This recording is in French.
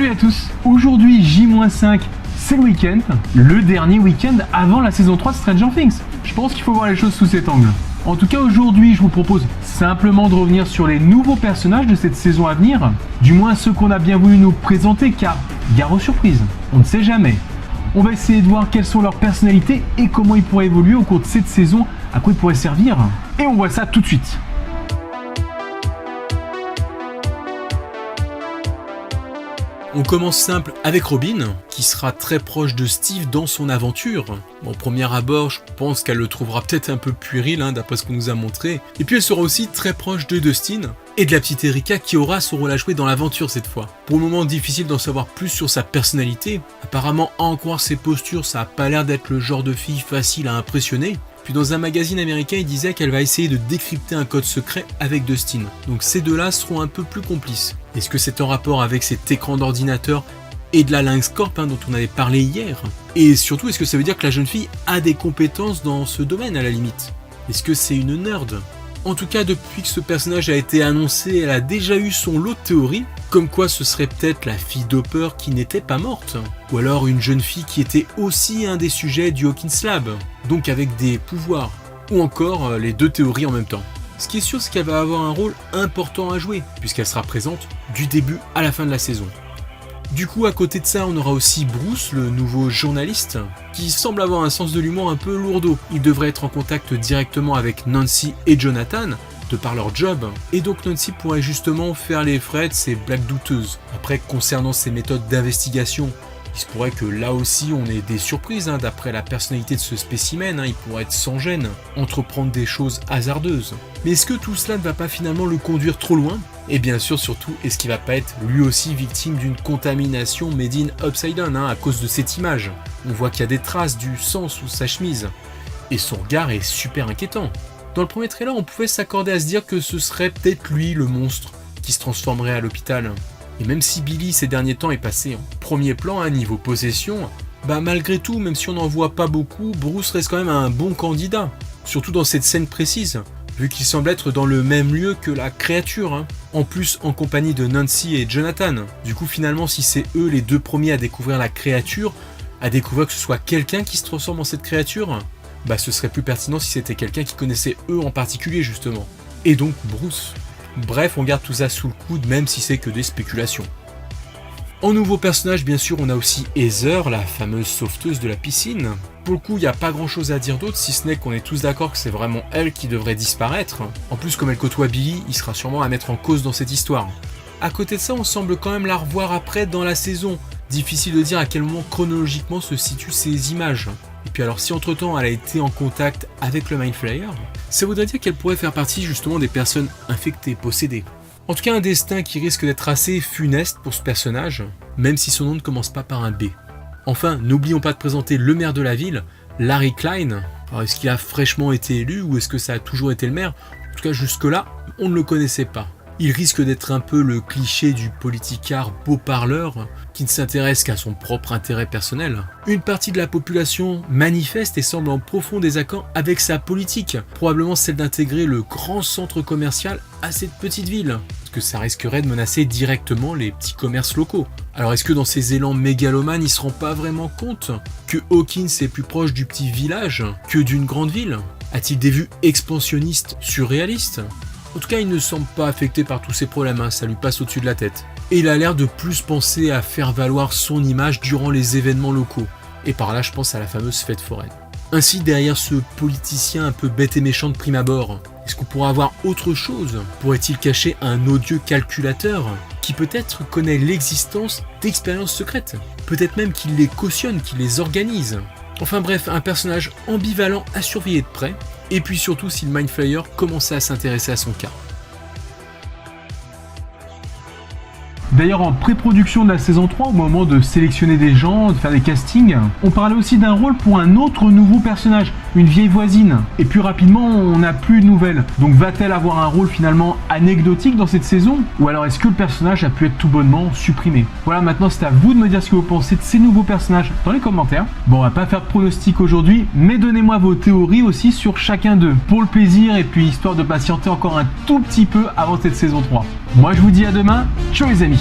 Salut à tous. Aujourd'hui J-5, c'est le week-end, le dernier week-end avant la saison 3 de Stranger Things. Je pense qu'il faut voir les choses sous cet angle. En tout cas aujourd'hui je vous propose simplement de revenir sur les nouveaux personnages de cette saison à venir, du moins ceux qu'on a bien voulu nous présenter, car gare aux surprises, on ne sait jamais. On va essayer de voir quelles sont leurs personnalités et comment ils pourraient évoluer au cours de cette saison, à quoi ils pourraient servir, et on voit ça tout de suite. On commence simple avec Robin, qui sera très proche de Steve dans son aventure. Bon, premier abord, je pense qu'elle le trouvera peut-être un peu puéril, d'après ce qu'on nous a montré. Et puis elle sera aussi très proche de Dustin et de la petite Erika qui aura son rôle à jouer dans l'aventure cette fois. Pour le moment, difficile d'en savoir plus sur sa personnalité. Apparemment, à en croire ses postures, ça a pas l'air d'être le genre de fille facile à impressionner. Puis dans un magazine américain, il disait qu'elle va essayer de décrypter un code secret avec Dustin. Donc ces deux-là seront un peu plus complices. Est-ce que c'est en rapport avec cet écran d'ordinateur et de la Lynx Corp dont on avait parlé hier? Et surtout, est-ce que ça veut dire que la jeune fille a des compétences dans ce domaine à la limite? Est-ce que c'est une nerd? En tout cas, depuis que ce personnage a été annoncé, elle a déjà eu son lot de théories, comme quoi ce serait peut-être la fille d'Hopper qui n'était pas morte, ou alors une jeune fille qui était aussi un des sujets du Hawkins Lab, donc avec des pouvoirs, ou encore les deux théories en même temps. Ce qui est sûr, c'est qu'elle va avoir un rôle important à jouer, puisqu'elle sera présente du début à la fin de la saison. Du coup, à côté de ça, on aura aussi Bruce, le nouveau journaliste, qui semble avoir un sens de l'humour un peu lourdeau. Il devrait être en contact directement avec Nancy et Jonathan, de par leur job, et donc Nancy pourrait justement faire les frais de ces blagues douteuses. Après, concernant ses méthodes d'investigation, il se pourrait que là aussi on ait des surprises, d'après la personnalité de ce spécimen, il pourrait être sans gêne, entreprendre des choses hasardeuses. Mais est-ce que tout cela ne va pas finalement le conduire trop loin? Et bien sûr, surtout, est-ce qu'il va pas être lui aussi victime d'une contamination made in upside down à cause de cette image? On voit qu'il y a des traces du sang sous sa chemise, et son regard est super inquiétant. Dans le premier trailer, on pouvait s'accorder à se dire que ce serait peut-être lui le monstre qui se transformerait à l'hôpital. Et même si Billy ces derniers temps est passé en premier plan à niveau possession, malgré tout, même si on n'en voit pas beaucoup, Bruce reste quand même un bon candidat. Surtout dans cette scène précise, vu qu'il semble être dans le même lieu que la créature, en plus en compagnie de Nancy et Jonathan. Du coup finalement, si c'est eux les deux premiers à découvrir la créature, à découvrir que ce soit quelqu'un qui se transforme en cette créature, ce serait plus pertinent si c'était quelqu'un qui connaissait eux en particulier justement. Et donc Bruce. Bref, on garde tout ça sous le coude, même si c'est que des spéculations. En nouveau personnage, bien sûr, on a aussi Heather, la fameuse sauveteuse de la piscine. Pour le coup, il n'y a pas grand chose à dire d'autre, si ce n'est qu'on est tous d'accord que c'est vraiment elle qui devrait disparaître. En plus, comme elle côtoie Billy, il sera sûrement à mettre en cause dans cette histoire. À côté de ça, on semble quand même la revoir après dans la saison. Difficile de dire à quel moment chronologiquement se situent ces images. Et puis alors si entre temps elle a été en contact avec le Mind Flayer, ça voudrait dire qu'elle pourrait faire partie justement des personnes infectées, possédées. En tout cas un destin qui risque d'être assez funeste pour ce personnage, même si son nom ne commence pas par un B. Enfin, n'oublions pas de présenter le maire de la ville, Larry Klein. Alors est-ce qu'il a fraîchement été élu ou est-ce que ça a toujours été le maire? En tout cas jusque là, on ne le connaissait pas. Il risque d'être un peu le cliché du politicard beau parleur qui ne s'intéresse qu'à son propre intérêt personnel. Une partie de la population manifeste et semble en profond désaccord avec sa politique, probablement celle d'intégrer le grand centre commercial à cette petite ville, parce que ça risquerait de menacer directement les petits commerces locaux. Alors est-ce que dans ces élans mégalomanes, ils se rendent pas vraiment compte que Hawkins est plus proche du petit village que d'une grande ville? A-t-il des vues expansionnistes surréalistes? En tout cas, il ne semble pas affecté par tous ces problèmes, ça lui passe au-dessus de la tête. Et il a l'air de plus penser à faire valoir son image durant les événements locaux. Et par là, je pense à la fameuse fête foraine. Ainsi, derrière ce politicien un peu bête et méchant de prime abord, est-ce qu'on pourra avoir autre chose? Pourrait-il cacher un odieux calculateur qui peut-être connaît l'existence d'expériences secrètes? Peut-être même qu'il les cautionne, qu'il les organise. Enfin bref, un personnage ambivalent à surveiller de près. Et puis surtout si le Mind Flayer commençait à s'intéresser à son cas. D'ailleurs en pré-production de la saison 3, au moment de sélectionner des gens, de faire des castings, on parlait aussi d'un rôle pour un autre nouveau personnage, une vieille voisine. Et puis rapidement, on n'a plus de nouvelles. Donc va-t-elle avoir un rôle finalement anecdotique dans cette saison? Ou alors est-ce que le personnage a pu être tout bonnement supprimé? Voilà, maintenant c'est à vous de me dire ce que vous pensez de ces nouveaux personnages dans les commentaires. Bon, on va pas faire de pronostic aujourd'hui, mais donnez-moi vos théories aussi sur chacun d'eux, pour le plaisir et puis histoire de patienter encore un tout petit peu avant cette saison 3. Moi je vous dis à demain, ciao les amis.